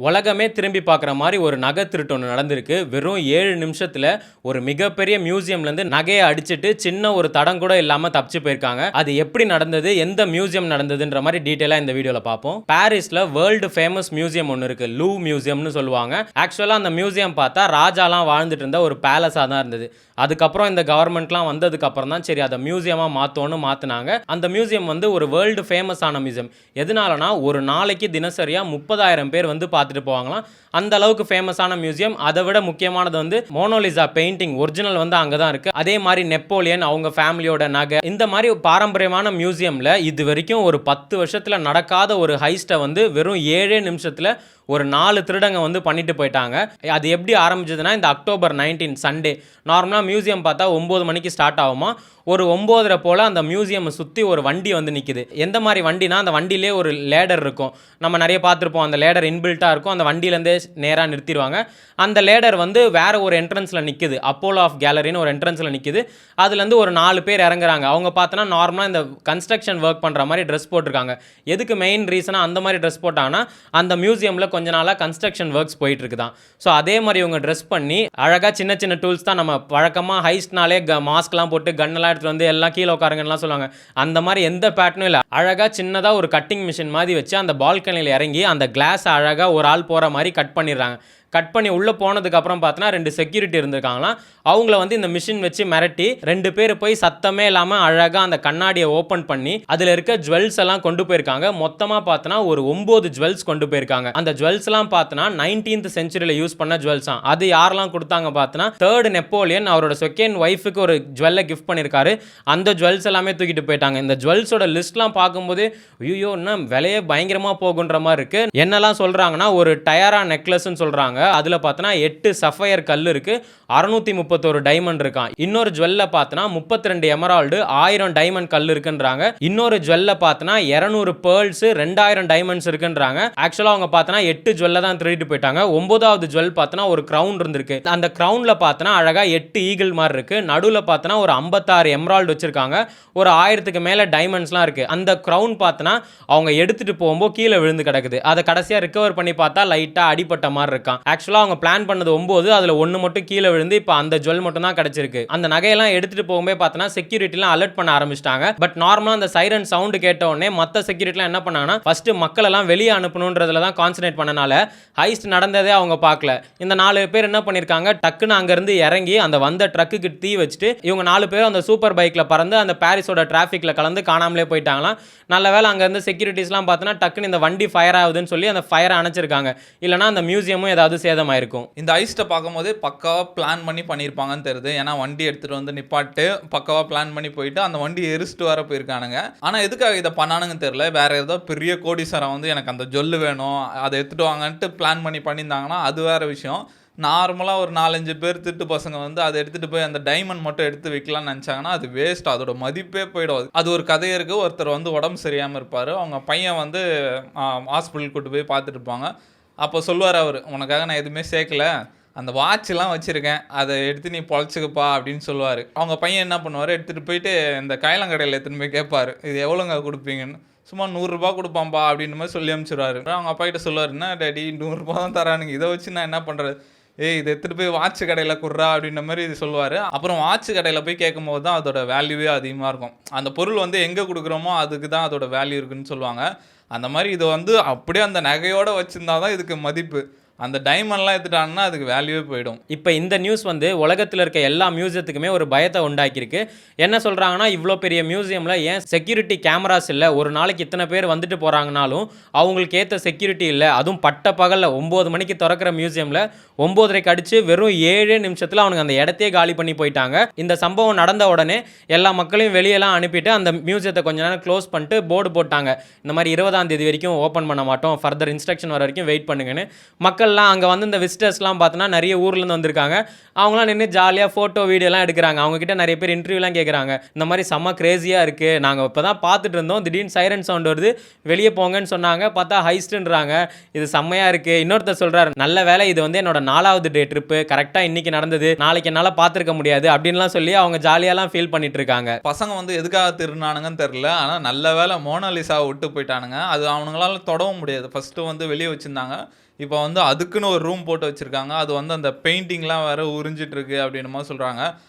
உலகமே திரும்பி பார்க்குற மாதிரி ஒரு நகை திருட்டு ஒன்று நடந்திருக்கு. வெறும் 7 நிமிஷத்துல ஒரு மிகப்பெரிய மியூசியம்லேருந்து நகையை அடிச்சுட்டு சின்ன ஒரு தடம் கூட இல்லாமல் தப்பிச்சு போயிருக்காங்க. அது எப்படி நடந்தது, எந்த மியூசியம் நடந்ததுன்ற மாதிரி டீட்டெயிலாக இந்த வீடியோவில் பார்ப்போம். பாரிஸில் வேர்ல்டு ஃபேமஸ் மியூசியம் ஒன்று இருக்குது, லூ மியூசியம்னு சொல்லுவாங்க. ஆக்சுவலாக அந்த மியூசியம் பார்த்தா ராஜாலாம் வாழ்ந்துட்டு இருந்த ஒரு பேலஸாக தான் இருந்தது. அதுக்கப்புறம் இந்த கவர்மெண்ட்லாம் வந்ததுக்கப்புறம் தான் சரி அதை மியூசியமாக மாற்றோன்னு மாற்றினாங்க. அந்த மியூசியம் வந்து ஒரு வேர்ல்டு ஃபேமஸான மியூசியம். எதனாலனா ஒரு நாளைக்கு தினசரியாக 30,000 பேர் வந்து பார்த்துட்டு போவாங்களாம். அந்த அளவுக்கு ஃபேமஸான மியூசியம். அதை விட முக்கியமானது வந்து மோனோலிசா பெயிண்டிங் ஒரிஜினல் வந்து அங்கே தான் இருக்குது. அதே மாதிரி நெப்போலியன் அவங்க ஃபேமிலியோட நகை, இந்த மாதிரி பாரம்பரியமான மியூசியமில் இது வரைக்கும் ஒரு 10 வருஷத்தில் நடக்காத ஒரு ஹைஸ்ட்டை வந்து வெறும் 7 நிமிஷத்தில் ஒரு 4 திருடங்க வந்து பண்ணிட்டு போயிட்டாங்க. அது எப்படி ஆரம்பிச்சதுன்னா, இந்த அக்டோபர் 19 சண்டே. நார்மலாக மியூசியம் பார்த்தா 9 மணிக்கு ஸ்டார்ட் ஆகுமா. ஒரு 9:30 போல் அந்த மியூசியமை சுற்றி ஒரு வண்டி வந்து நிற்கிது. எந்த மாதிரி வண்டினா, அந்த வண்டியிலே ஒரு லேடர் இருக்கும். நம்ம நிறைய பார்த்துருப்போம். அந்த லேடர் இன்பில்ட்டாக இருக்கும். அந்த வண்டியிலேருந்தே நேராக நிறுத்திடுவாங்க. அந்த லேடர் வந்து வேறு ஒரு என்ட்ரன்ஸில் நிற்குது. அப்போலோ ஆஃப் கேலரின்னு ஒரு என்ட்ரன்ஸில் நிற்குது. அதுலேருந்து ஒரு 4 பேர் இறங்குறாங்க. அவங்க பார்த்தோன்னா நார்மலாக இந்த கன்ஸ்ட்ரக்ஷன் ஒர்க் பண்ணுற மாதிரி ட்ரெஸ் போட்டிருக்காங்க. எதுக்கு மெயின் ரீசனாக அந்த மாதிரி ட்ரெஸ் போட்டாங்கன்னா, அந்த மியூசியமில் கொஞ்ச நாளாக கன்ஸ்ட்ரக்ஷன் ஒர்க்ஸ் போயிட்டு இருக்குதான். ஸோ அதே மாதிரி இவங்க ட்ரெஸ் பண்ணி அழகாக சின்ன சின்ன டூல்ஸ் தான். நம்ம வழக்கமாக ஹைஸ்ட்னாலே மாஸ்க்லாம் போட்டு கன்னெல்லாம் எடுத்துகிட்டு வந்து எல்லாம் கீழே உட்காருங்கலாம் சொல்லுவாங்க. அந்த மாதிரி எந்த பேட்டர்னும் இல்லை. அழகாக சின்னதாக ஒரு கட்டிங் மிஷின் மாதிரி வச்சு அந்த பால்கனியில் இறங்கி அந்த கிளாஸ் அழகாக ஒரு ஆள் போகிற மாதிரி கட் பண்ணிடுறாங்க. கட் பண்ணி உள்ளே போனதுக்கப்புறம் பார்த்தோன்னா 2 செக்யூரிட்டி இருந்திருக்காங்களாம். அவங்கள வந்து இந்த மிஷின் வச்சு மிரட்டி 2 பேர் போய் சத்தமே இல்லாமல் அழகாக அந்த கண்ணாடியை ஓப்பன் பண்ணி அதில் இருக்க ஜுவல்ஸ் எல்லாம் கொண்டு போயிருக்காங்க. மொத்தமாக பார்த்தோன்னா ஒரு 9 ஜுவல்ஸ் கொண்டு போயிருக்காங்க. அந்த ஜுவல்ஸ்லாம் பார்த்தோன்னா 19th செஞ்சுரியில் யூஸ் பண்ண ஜுவல்ஸ் தான். அது யாரெல்லாம் கொடுத்தாங்க பார்த்தோன்னா, 3rd நெப்போலியன் அவரோட செகண்ட் ஒய்ஃபுக்கு ஒரு ஜுவல்லை கிஃப்ட் பண்ணியிருக்காரு. அந்த ஜுவல்ஸ் எல்லாமே தூக்கிட்டு போயிட்டாங்க. இந்த ஜுவல்ஸோட லிஸ்ட்லாம் பார்க்கும்போது ஐயோ இன்னும் விலையே பயங்கரமாக போகுன்ற மாதிரி இருக்குது. என்னெல்லாம் சொல்கிறாங்கன்னா, ஒரு டயரா நெக்லஸ்ன்னு சொல்கிறாங்க. அதில் பார்த்தோன்னா 8 சஃபயர் கல் இருக்கு, 631 டைமண்ட் இருக்கான். இன்னொரு ஜுவல்ல பார்த்தோன்னா 32 எமரால்டு, 1000 டைமண்ட் கல் இருக்குன்றாங்க. இன்னொரு ஜுவல்ல பார்த்தோன்னா 200 பேர்ல்ஸ், 2000 டைமண்ட்ஸ் இருக்குன்றாங்க. ஆக்சுவலாக அவங்க பார்த்தோன்னா 8 ஜுவல்ல தான் திருடிட்டு போயிட்டாங்க. 9வது ஜுவல் பார்த்தோன்னா ஒரு கிரவுன் இருந்திருக்கு. அந்த கிரவுன்ல பார்த்தோன்னா அழகா 8 ஈகிள் மாதிரி இருக்கு. நடுவில் பார்த்தோன்னா ஒரு 56 எமரால்டு வச்சிருக்காங்க. ஒரு 1000க்கு மேலே டைமண்ட்ஸ்லாம் இருக்கு. அந்த கிரவுன் பார்த்தோன்னா அவங்க எடுத்துட்டு போகும்போது கீழே விழுந்து கிடக்குது. அதை கடைசியாக ரிகவர் பண்ணி பார்த்தா லைட்டாக அடிப்பட்ட மாதிரி இருக்கான். ஆக்சுவலாக அவங்க பிளான் பண்ணது 9, அதில் 1 மட்டும் கீழே விழுந்து இப்போ அந்த ஜுவல் மட்டும் தான் கிடைச்சிருக்கு. அந்த நகையெல்லாம் எடுத்துட்டு போகும்போது பார்த்தோன்னா செக்யூரிட்டிலாம் அலர்ட் பண்ண ஆரம்பிச்சிட்டாங்க. பட் நார்மலாக அந்த சைரன் சவுண்டு கேட்ட உடனே மற்ற செக்யூரிட்டிலாம் என்ன பண்ணாங்கன்னா, ஃபர்ஸ்ட் மக்கள் எல்லாம் வெளியே அனுப்பணுன்றதுல தான் கான்சன்ட்ரேட் பண்ணனால ஹைஸ்ட் நடந்ததே அவங்க பார்க்கல. இந்த 4 பேர் என்ன பண்ணியிருக்காங்க, டக்குன்னு அங்கேருந்து இறங்கி அந்த வந்த ட்ரக்குக்கு தீ வச்சுட்டு இவங்க 4 பேரும் அந்த சூப்பர் பைக்கில் பறந்து அந்த பாரிஸோட டிராஃபிக்கில் கலந்து காணாமலே போயிட்டாங்களாம். நல்ல வேலை அங்கேருந்து செக்யூரிட்டிஸ்லாம் பார்த்தோன்னா டக்குன்னு இந்த வண்டி ஃபயர் ஆகுதுன்னு சொல்லி அந்த ஃபயரை அணைச்சிருக்காங்க. இல்லைனா அந்த மியூசியமும் ஏதாவது சேதமாயிருக்கும். இந்த ஐஸ்ட்டை பார்க்கும்போதே பக்காவாக பிளான் பண்ணி பண்ணியிருப்பாங்கன்னு தெரியுது. ஏன்னா வண்டி எடுத்துகிட்டு வந்து நிப்பாட்டு பக்காவாக பிளான் பண்ணி போயிட்டு அந்த வண்டி எரிச்சிட்டு வர போயிருக்கானுங்க. ஆனால் எதுக்காக இதை பண்ணானுங்கன்னு தெரியல. வேற ஏதோ பெரிய கோடீஸ்வரன் வந்து எனக்கு அந்த ஜொல்லு வேணும் அதை எடுத்துகிட்டு வாங்கன்ட்டு பிளான் பண்ணி பண்ணியிருந்தாங்கன்னா அது வேற விஷயம். நார்மலாக ஒரு 4-5 பேர் திட்டு பசங்க வந்து அதை எடுத்துகிட்டு போய் அந்த டைமண்ட் மட்டும் எடுத்து வைக்கலாம்னு நினச்சாங்கன்னா அது வேஸ்ட், அதோட மதிப்பே போயிடும். அது ஒரு கதையே இருக்குது. ஒருத்தர் வந்து உடம்பு சரியாமல் இருப்பார். அவங்க பையன் வந்து ஹாஸ்பிட்டல் கூட்டு போய் பார்த்துட்டு இருப்பாங்க. அப்போ சொல்லுவார் அவர், உனக்காக நான் எதுவுமே சேர்க்கல, அந்த வாட்ச்லாம் வச்சுருக்கேன், அதை எடுத்து நீ பொழைச்சிக்கப்பா அப்படின்னு சொல்லுவார். அவங்க பையன் என்ன பண்ணுவார், எடுத்துகிட்டு போயிட்டு இந்த கைலங்கடையில் எடுத்துகிட்டு போய் கேட்பார், இது எவ்வளோங்க கொடுப்பீங்கன்னு. சும்மா 100 ரூபா கொடுப்பான்பா அப்படின்ற மாதிரி சொல்லி அனுப்பிச்சிடுவார். அவங்க அப்பா கிட்ட சொல்லுவார், என்ன டேடி 100 ரூபா தான் தரானுங்க, இதை வச்சு நான் என்ன பண்ணுறது, இதை எடுத்துகிட்டு போய் வாட்ச் கடையில் குடுறா அப்படின்ற மாதிரி இது சொல்லுவார். அப்புறம் வாட்ச் கடையில் போய் கேட்கும் போது தான் அதோட வேல்யூவே அதிகமாக இருக்கும். அந்த பொருள் வந்து எங்கே கொடுக்குறோமோ அதுக்கு தான் அதோட வேல்யூ இருக்குன்னு சொல்லுவாங்க. அந்த மாதிரி இது வந்து அப்படியே அந்த நகையோடு வச்சுருந்தா தான் இதுக்கு மதிப்பு. அந்த டைமண்ட்லாம் எடுத்துட்டாங்கன்னா அதுக்கு வேல்யூவே போயிடும். இப்போ இந்த நியூஸ் வந்து உலகத்தில் இருக்க எல்லா மியூசியத்துக்குமே ஒரு பயத்தை உண்டாக்கியிருக்கு. என்ன சொல்கிறாங்கன்னா, இவ்வளோ பெரிய மியூசியமில் ஏன் செக்யூரிட்டி கேமராஸ் இல்லை, ஒரு நாளைக்கு இத்தனை பேர் வந்துட்டு போகிறாங்கனாலும் அவங்களுக்கு ஏற்ற செக்யூரிட்டி இல்லை, அதுவும் பட்ட பகலில் 9 மணிக்கு திறக்கிற மியூசியமில் 9:30 அடித்து வெறும் 7 நிமிஷத்தில் அவனுங்க அந்த இடத்தையே காலி பண்ணி போயிட்டாங்க. இந்த சம்பவம் நடந்த உடனே எல்லா மக்களையும் வெளியெல்லாம் அனுப்பிட்டு அந்த மியூசியத்தை கொஞ்ச நேரம் க்ளோஸ் பண்ணிட்டு போர்டு போட்டாங்க, இந்த மாதிரி 20ஆம் தேதி வரைக்கும் ஓப்பன் பண்ண மாட்டோம், ஃபர்தர் இன்ஸ்ட்ரக்ஷன் வர வரைக்கும் வெயிட் பண்ணுங்கன்னு. மக்கள் அங்கே வந்து இந்த விசிட்டர்ஸ்லாம் பார்த்தோன்னா நிறைய ஊர்லேருந்து வந்திருக்காங்க. அவங்களாம் நின்று ஜாலியாக ஃபோட்டோ வீடியோலாம் எடுக்கிறாங்க. அவங்ககிட்ட நிறைய பேர் இன்டர்வியூலாம் கேட்குறாங்க. இந்த மாதிரி செம்ம கிரேஸியாக இருக்குது, நாங்கள் இப்போ தான் பார்த்துட்டு இருந்தோம், திடீர்னு சைரன் சவுண்ட் வருது, வெளியே போங்கன்னு சொன்னாங்க, பார்த்தா ஹைஸ்ட்டுன்றாங்க, இது செம்மையாக இருக்குது. இன்னொருத்தர் சொல்கிறார், நல்ல வேலை இது வந்து என்னோட 4வது டே ட்ரிப்பு, கரெக்டாக இன்றைக்கி நடந்தது, நாளைக்கு என்னால் பார்த்துருக்க முடியாது அப்படின்லாம் சொல்லி அவங்க ஜாலியாலாம் ஃபீல் பண்ணிட்டு இருக்காங்க. பசங்க வந்து எதுக்காக திருநானுங்கன்னு தெரில. ஆனால் நல்ல வேலை மோனாலிசாவை விட்டு போயிட்டானுங்க. அது அவனுங்களால தொடவும் முடியாது. ஃபஸ்ட்டு வந்து வெளியே வச்சுருந்தாங்க, இப்போ வந்து அதுக்குன்னு ஒரு ரூம் போட்டு வச்சிருக்காங்க. அது வந்து அந்த பெயிண்டிங்லாம் வேற உறிஞ்சிட்டு இருக்கு அப்படின்ற மாதிரி சொல்றாங்க.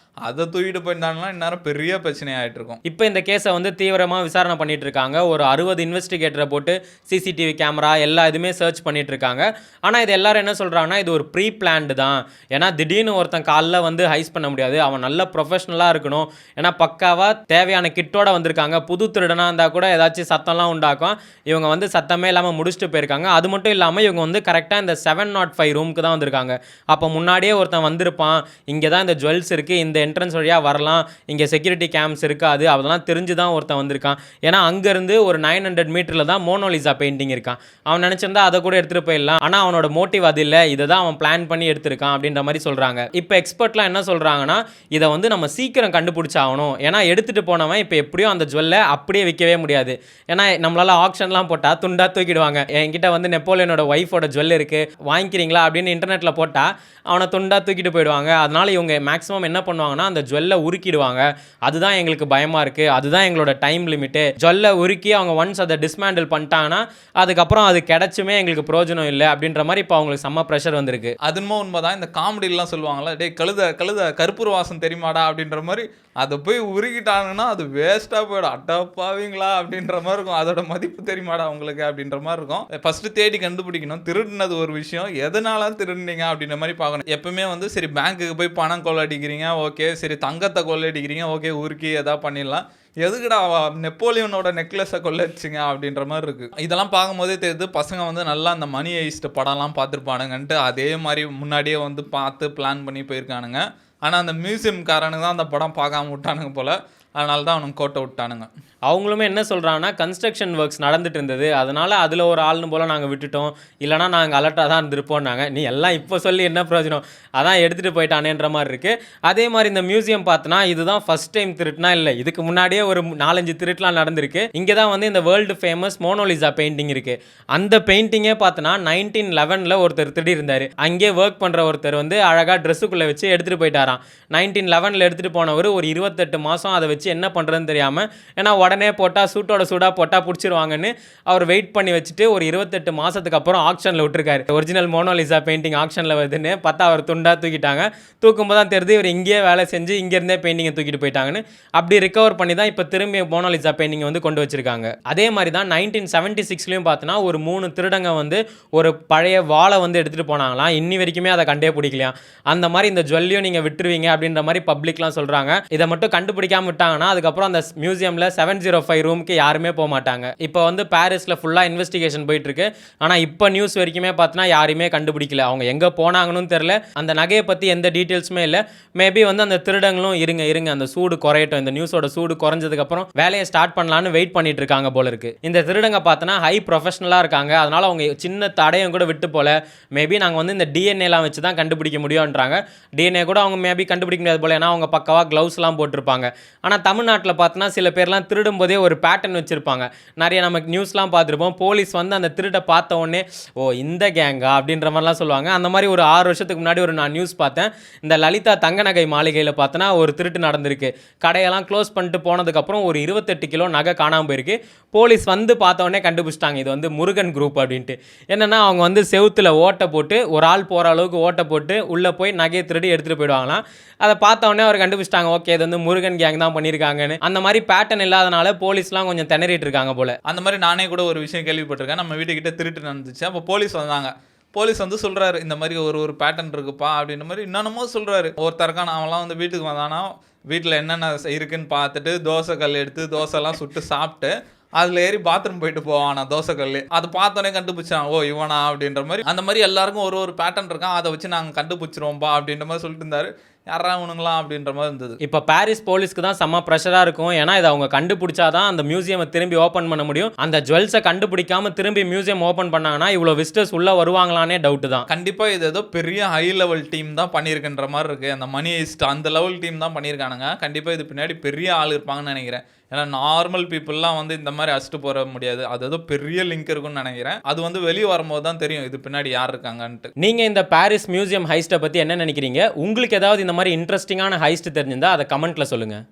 அத தூக்கிட்டு போயிருந்தாங்கன்னா இந்நேரம் பெரிய பிரச்சனை ஆயிட்டு இருக்கும். இப்போ இந்த கேஸை வந்து தீவிரமா விசாரணை பண்ணிட்டு இருக்காங்க. ஒரு 60 இன்வெஸ்டிகேட்டரை போட்டு சிசிடிவி கேமரா எல்லா இதுவுமே சர்ச் பண்ணிட்டு இருக்காங்க. ஆனா இது எல்லாரும் என்ன சொல்றாங்கன்னா, இது ஒரு ப்ரீ பிளான்டு தான். ஏன்னா திடீர்னு ஒருத்தன் காலைல வந்து ஹைஸ் பண்ண முடியாது. அவன் நல்ல ப்ரொஃபஷனலா இருக்கணும். ஏன்னா பக்காவா தேவையான கிட்டோட வந்திருக்காங்க. புது திருடனா இருந்தா கூட ஏதாச்சும் சத்தம்லாம் உண்டாக்கும். இவங்க வந்து சத்தமே இல்லாம முடிச்சுட்டு போயிருக்காங்க. அது மட்டும் இல்லாம இவங்க வந்து கரெக்டா இந்த 705 ரூமுக்கு தான் வந்திருக்காங்க. அப்போ முன்னாடியே ஒருத்தன் வந்திருப்பான். இங்கே தான் இந்த ஜுவல்ஸ் இருக்கு. இந்த என்ட்ரன்ஸ் வழியா வரலாம். இங்கே செக்யூரிட்டி கேம்ஸ் இருக்காது. அதெல்லாம் தெரிஞ்சு தான் ஒருத்தன் வந்திருக்கான். ஏன்னா அங்கேருந்து ஒரு 900 மீட்டரில் தான் மோனோலிசா பெயிண்டிங் இருக்கான். அவன் நினச்சிருந்தா அதை கூட எடுத்துகிட்டு போயிடலாம். ஆனால் அவனோட மோட்டிவ் அது இல்லை. இதை தான் அவன் பிளான் பண்ணி எடுத்திருக்கான் அப்படின்ற மாதிரி சொல்கிறாங்க. இப்போ எக்ஸ்பர்ட்லாம் என்ன சொல்கிறாங்கன்னா, இதை வந்து நம்ம சீக்கிரம் கண்டுபிடிச்சாகணும். ஏன்னா எடுத்துகிட்டு போனவன் இப்போ எப்படியும் அந்த ஜுவல்லை அப்படியே விற்கவே முடியாது. ஏன்னா நம்மளால் ஆக்ஷன்லாம் போட்டால் துண்டா தூக்கிடுவாங்க. என்கிட்ட வந்து நெப்போலியனோட ஒய்ஃபோட ஜுவல் இருக்குது, வாங்கிக்கிறீங்களா அப்படின்னு இன்டர்நெட்டில் போட்டால் அவனை துண்டா தூக்கிட்டு போயிடுவாங்க. அதனால இவங்க மேக்ஸிமம் என்ன பண்ணுவாங்கன்னா, அந்த ஜுவல்லை உருக்கிடுவாங்க. அதுதான் எங்களுக்கு பயமாக இருக்குது. அதுதான் எங்களோட டைம் லிமிட்டு. ஜுவல்லை உருக்கி அவங்க ஒன்ஸ் அதை டிஸ்மேண்டில் பண்ணிட்டாங்கன்னா அதுக்கப்புறம் அது கிடைச்சுமே எங்களுக்கு பிரயோஜனம் இல்லை அப்படின்ற மாதிரி இப்போ அவங்களுக்கு செம்ம ப்ரெஷர் வந்திருக்கு. அது என்னமோ உண்மைதான். இந்த காமெடிலாம் சொல்லுவாங்கல்ல, டேய் கழுத கற்பூர வாசம் தெரியுமாடா அப்படின்ற மாதிரி அதை போய் உருகிட்டாங்கன்னா அது வேஸ்ட்டாக போயிடும். அட்டப்பாவீங்களா அப்படின்ற மாதிரி இருக்கும். அதோட மதிப்பு தெரியுமாடா உங்களுக்கு அப்படின்ற மாதிரி இருக்கும். ஃபஸ்ட்டு தேடி கண்டுபிடிக்கணும். திருடினது ஒரு விஷயம், எதனால திருடுனீங்க அப்படின்ற மாதிரி பார்க்கணும். எப்பவுமே வந்து சரி பேங்க்குக்கு போய் பணம் கொள்ளடிக்கிறீங்க, ஓகே. சரி தங்கத்தை கொள்ளடிக்கிறீங்க, ஓகே. உருக்கி எதாவது பண்ணிடலாம். எதுக்குடா நெப்போலியனோட நெக்லஸை கொள்ளடிச்சிங்க அப்படின்ற மாதிரி இருக்கு. இதெல்லாம் பார்க்கும்போதே தெரியுது பசங்க வந்து நல்லா அந்த மணி ஹெய்ஸ்ட் படம்லாம் பார்த்துருப்பானுங்கன்ட்டு அதே மாதிரி முன்னாடியே வந்து பார்த்து பிளான் பண்ணி போயிருக்கானுங்க. ஆனால் அந்த மியூசியம்காரனுக்கு தான் அந்த படம் பார்க்காம விட்டானுங்க போல். அதனால தான் அவனுக்கு கோட்டை விட்டானுங்க. அவங்களுமே என்ன சொல்கிறாங்கன்னா, கன்ஸ்ட்ரக்ஷன் ஒர்க்ஸ் நடந்துட்டு இருந்தது, அதனால் அதில் ஒரு ஆள்னு போல் நாங்கள் விட்டுட்டோம், இல்லைனா நாங்கள் அலர்ட்டாக தான் இருந்திருப்போம்னாங்க. நீ எல்லாம் இப்போ சொல்லி என்ன பிரயோஜனம், அதான் எடுத்துகிட்டு போயிட்டானேன்ற மாதிரி இருக்குது. அதே மாதிரி இந்த மியூசியம் பார்த்தனா இதுதான் ஃபஸ்ட் டைம் திருட்டுனா இல்லை, இதுக்கு முன்னாடியே ஒரு 4-5 திருட்டுலாம் நடந்திருக்கு. இங்கே தான் வந்து இந்த வேர்ல்டு ஃபேமஸ் மோனோலிசா பெயிண்டிங் இருக்குது. அந்த பெயிண்டிங்கே பார்த்தனா 1911 ஒருத்தர் திருடி இருந்தார். அங்கே ஒர்க் பண்ணுற ஒருத்தர் வந்து அழகாக ட்ரெஸ்ஸுக்குள்ளே வச்சு எடுத்துகிட்டு போயிட்டாராம். 1911 எடுத்துகிட்டு போனவர் ஒரு 28 மாதம் அதை வச்சு என்ன பண்ணுறதுன்னு தெரியாமல், ஏன்னா உடனே போட்டால் சூட்டோட சூடாக போட்டால் பிடிச்சிருவாங்கன்னு அவர் வெயிட் பண்ணி வச்சுட்டு ஒரு 28 மாதத்துக்கு அப்புறம் ஆக்ஷனில் விட்டுருக்காரு. ஒரிஜினல் மோனோலிசா பெயிண்டிங் ஆக்ஷனில் வருதுன்னு பார்த்தா அவர் துண்டாக தூக்கிட்டாங்க. தூக்கும்போது தான் தெரியுது இவர் இங்கேயே வேலை செஞ்சு இங்கேருந்தே பெயிண்டிங்கை தூக்கிட்டு போயிட்டாங்கன்னு. அப்படி ரிகவர் பண்ணி தான் இப்போ திரும்பி மோனோலிசா பெயிண்டிங்கை வந்து கொண்டு வச்சிருக்காங்க. அதே மாதிரி தான் 1976லையும் பார்த்தோன்னா ஒரு 3 திருடங்க வந்து ஒரு பழைய வாளை வந்து எடுத்துகிட்டு போனாங்களாம். இன்னி வரைக்குமே அதை கண்டே பிடிக்கலையாம். அந்த மாதிரி இந்த ஜுவல்லையும் நீங்கள் விட்டுருவீங்க அப்படின்ற மாதிரி பப்ளிக்லாம் சொல்கிறாங்க. இதை மட்டும் கண்டுபிடிக்காம விட்டாங்கன்னா அதுக்கப்புறம் அந்த மியூசியமில் 705 ரூமுக்கு யாருமே போக மாட்டாங்க. இப்போ வந்து பாரிஸில் ஃபுல்லாக இன்வெஸ்டிகேஷன் போயிட்டு இருக்கு. ஆனால் இப்போ நியூஸ் வரைக்குமே பார்த்தோன்னா யாருமே கண்டுபிடிக்கல. அவங்க எங்கே போனாங்கன்னு தெரில. அந்த நகையை பற்றி எந்த டீட்டெயில்ஸுமே இல்லை. மேபி வந்து அந்த திருடங்களும் இருங்க அந்த சூடு குறையட்டும், இந்த நியூஸோட சூடு குறைஞ்சதுக்கப்புறம் வேலையை ஸ்டார்ட் பண்ணலான்னு வெயிட் பண்ணிட்டு இருக்காங்க போல இருக்கு. இந்த திருடங்க பார்த்தோன்னா ஹை ப்ரொஃபஷனலாக இருக்காங்க. அதனால அவங்க சின்ன தடையும் கூட விட்டு போல. மேபி நாங்கள் வந்து இந்த டிஎன்ஏலாம் வச்சு தான் கண்டுபிடிக்க முடியும்ன்றாங்க. டிஎன்ஏ கூட அவங்க மேபி கண்டுபிடிக்க முடியாது போல, ஏன்னா அவங்க பக்கவாக க்ளவுஸ்லாம் போட்டிருப்பாங்க. ஆனால் தமிழ்நாட்டில் பார்த்தோன்னா சில பேர்லாம் திருடும் போதே ஒரு பேட்டர்ன் வச்சுருப்பாங்க. நிறைய நமக்கு நியூஸ்லாம் பார்த்துருப்போம். போலீஸ் வந்து அந்த திருட்டை பார்த்த உடனே ஓ இந்த கேங்கா அப்படின்ற மாதிரிலாம் சொல்லுவாங்க. அந்த மாதிரி ஒரு 6 வருஷத்துக்கு முன்னாடி ஒரு நான் நியூஸ் பார்த்தேன். இந்த லலிதா தங்க நகை மாளிகையில் பார்த்தோன்னா ஒரு திருட்டு நடந்திருக்கு. கடையெல்லாம் க்ளோஸ் பண்ணிட்டு போனதுக்கப்புறம் ஒரு 28 கிலோ நகை காணாமல் போயிருக்கு. போலீஸ் வந்து பார்த்த உடனே கண்டுபிடிச்சிட்டாங்க இது வந்து முருகன் குரூப் அப்படின்ட்டு. என்னென்னா அவங்க வந்து செவுத்தில் ஓட்டை போட்டு ஒரு ஆள் போகிற அளவுக்கு ஓட்டை போட்டு உள்ளே போய் நகையை திருடி எடுத்துகிட்டு போயிடுவாங்களாம். அதை பார்த்த உடனே அவர் கண்டுபிடிச்சிட்டாங்க, ஓகே இது வந்து முருகன் கேங் தான் பண்ணியிருக்காங்கன்னு. அந்த மாதிரி பேட்டர்ன் இல்லாதனால போலீஸ்லாம் கொஞ்சம் திணறிட்டு இருக்காங்க போல. அந்த மாதிரி நானே கூட ஒரு விஷயம் கேள்விப்பட்டிருக்கேன். நம்ம வீட்டுக்கிட்ட திருட்டு நடந்துச்சு. அப்போ போலீஸ் வந்தாங்க. போலீஸ் வந்து சொல்கிறாரு இந்த மாதிரி ஒரு பேட்டர்ன் இருக்குப்பா அப்படின்ற மாதிரி இன்னொன்னமோ சொல்கிறாரு. ஒருத்தருக்கான அவன்லாம் வந்து வீட்டுக்கு வந்தானா வீட்டில் என்னென்ன இருக்குன்னு பார்த்துட்டு தோசை கல் எடுத்து தோசைலாம் சுட்டு சாப்பிட்டு அதில் ஏறி பாத்ரூம் போயிட்டு போவான் நான் தோசைக்கல். அதை பார்த்தோன்னே கண்டுபிடிச்சான் ஓ இவனா அப்படின்ற மாதிரி. அந்த மாதிரி எல்லாருக்கும் ஒரு பேட்டர்ன் இருக்கான், அதை வச்சு நாங்கள் கண்டுபிடிச்சிருவோம்ப்பா அப்படின்ற மாதிரி சொல்லிட்டு இருந்தாரு. யாரா உனுங்களாம் அப்படின்ற மாதிரி இருந்தது. இப்போ பாரிஸ் போலீஸ்க்கு தான் செம்ம ப்ரெஷராக இருக்கும். ஏன்னா இதை அவங்க கண்டுபிடிச்சாதான் அந்த மியூசியமை திரும்பி ஓப்பன் பண்ண முடியும். அந்த ஜுவல்ஸை கண்டுபிடிக்காம திரும்பி மியூசியம் ஓப்பன் பண்ணாங்கன்னா இவ்வளோ விசிட்டர்ஸ் உள்ளே வருவாங்களானே டவுட்டு தான். கண்டிப்பாக இது ஏதோ பெரிய ஹை லெவல் டீம் தான் பண்ணியிருக்குன்ற மாதிரி இருக்குது. அந்த மணி ஹெய்ஸ்ட் அந்த லெவல் டீம் தான் பண்ணியிருக்கானுங்க. கண்டிப்பாக இது பின்னாடி பெரிய ஆள் இருப்பாங்கன்னு நினைக்கிறேன். ஏன்னா நார்மல் பீப்புளெலாம் வந்து இந்த மாதிரி அடிச்சுட்டு போட முடியாது. அது ஏதோ பெரிய லிங்க் இருக்குன்னு நினைக்கிறேன். அது வந்து வெளியே வரும்போது தான் தெரியும் இது பின்னாடி யார் இருக்காங்கன்ட்டு. நீங்கள் இந்த பாரிஸ் மியூசியம் ஹைஸ்ட்டை பற்றி என்ன நினைக்கிறீங்க? உங்களுக்கு ஏதாவது இந்த மாதிரி இன்ட்ரெஸ்டிங்கான ஹைஸ்ட் தெரிஞ்சிருந்தா அதை கமெண்ட்டில் சொல்லுங்கள்.